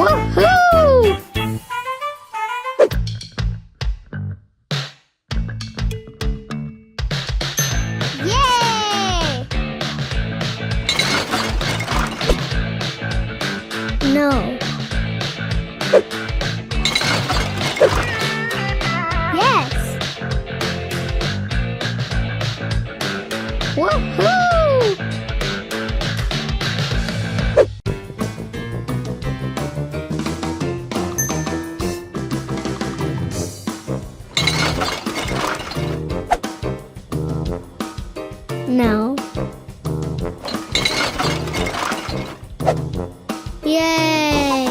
Woohoo! Yay! No. Yes. Woohoo! No. Yay!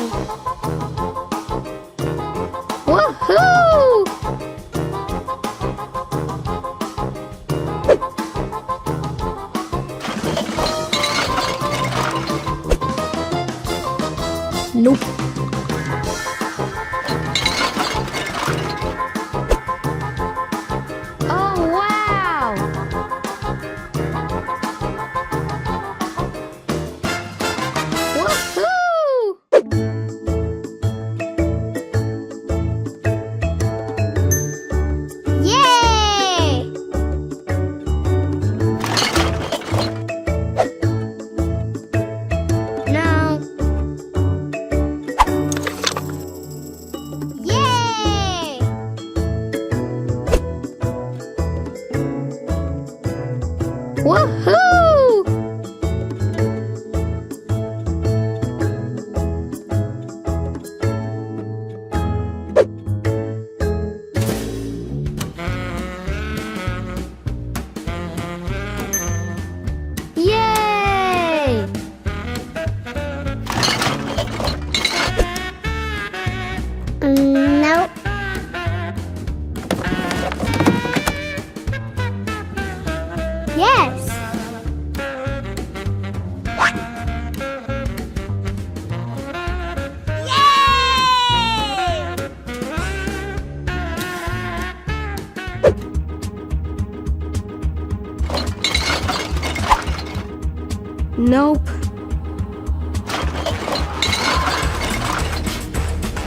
Woohoo! Nope. Oh, wow! Woohoo! Yay! No. Yay! Woohoo! Yay! Nope. Yes. Yay! Nope.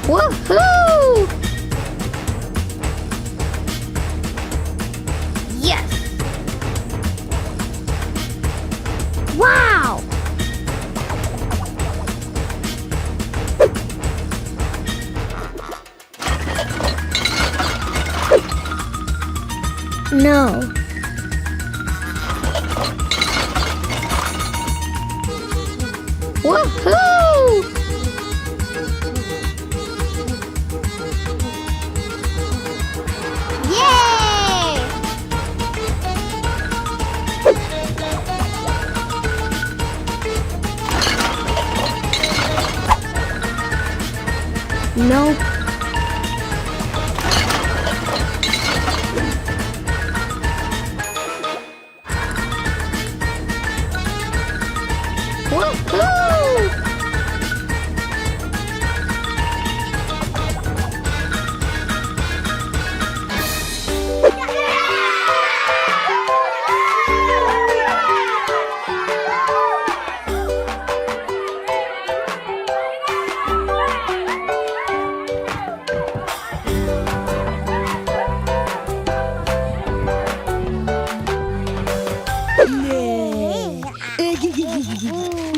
Woohoo! Yes. Wow! No. Woohoo! Yay! Nope. Woohoo!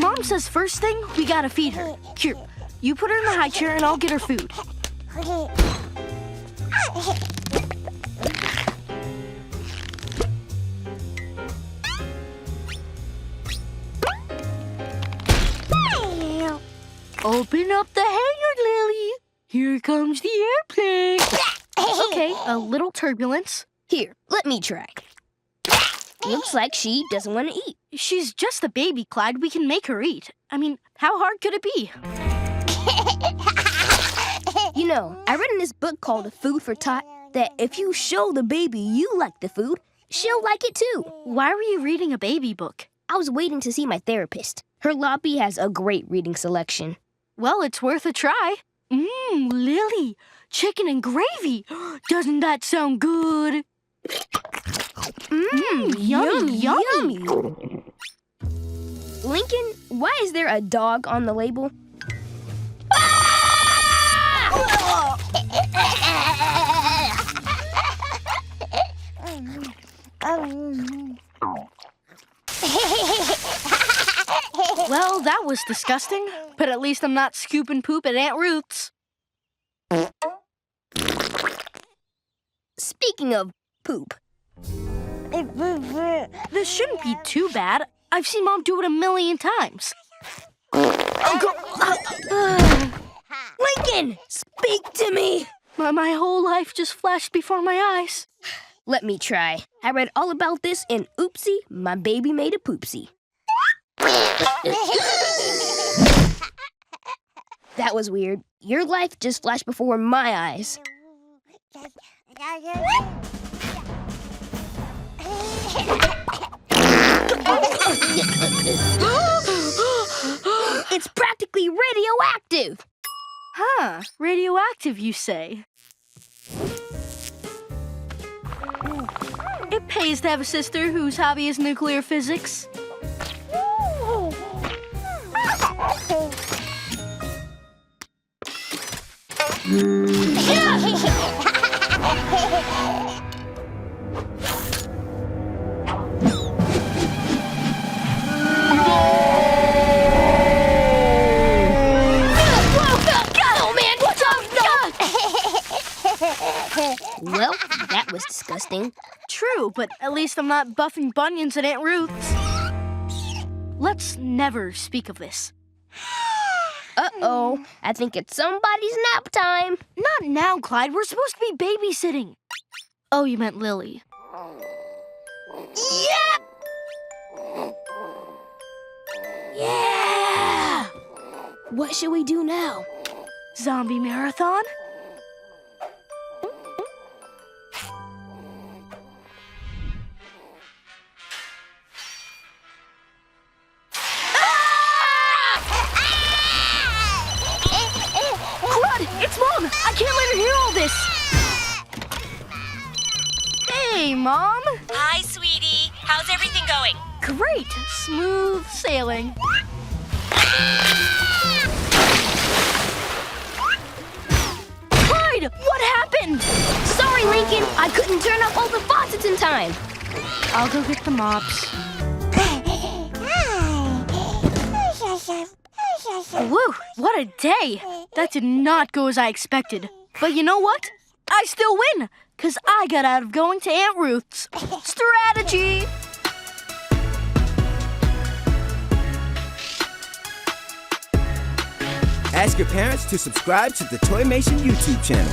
Mom says first thing, we gotta feed her. Here, you put her in the high chair and I'll get her food. Open up the hangar, Lily. Here comes the airplane. Okay, a little turbulence. Here, let me try. Looks like she doesn't want to eat. She's just a baby, Clyde. We can make her eat. I mean, how hard could it be? You know, I read in this book called Food for Tot that if you show the baby you like the food, she'll like it too. Why were you reading a baby book? I was waiting to see my therapist. Her lobby has a great reading selection. Well, it's worth a try. Lily, chicken and gravy. Doesn't that sound good? Yummy. Lincoln, why is there a dog on the label? that was disgusting, but at least I'm not scooping poop at Aunt Ruth's. Speaking of poop. This shouldn't be too bad. I've seen Mom do it a million times. Lincoln, speak to me. My whole life just flashed before my eyes. Let me try. I read all about this in Oopsie, My Baby Made a Poopsie. That was weird. Your life just flashed before my eyes. It's practically radioactive. Huh, radioactive, you say? It pays to have a sister whose hobby is nuclear physics. Well, that was disgusting. True, but at least I'm not buffing bunions at Aunt Ruth's. Let's never speak of this. Uh-oh, I think it's somebody's nap time. Not now, Clyde. We're supposed to be babysitting. Oh, you meant Lily. Yeah! Yeah! What should we do now? Zombie marathon? It's Mom! I can't let her hear all this! Hey, Mom! Hi, sweetie. How's everything going? Great! Smooth sailing. Clyde! What happened? Sorry, Lincoln. I couldn't turn off all the faucets in time. I'll go get the mops. Woo! What a day! That did not go as I expected. But you know what? I still win! Because I got out of going to Aunt Ruth's. Strategy! Ask your parents to subscribe to the Toymation YouTube channel.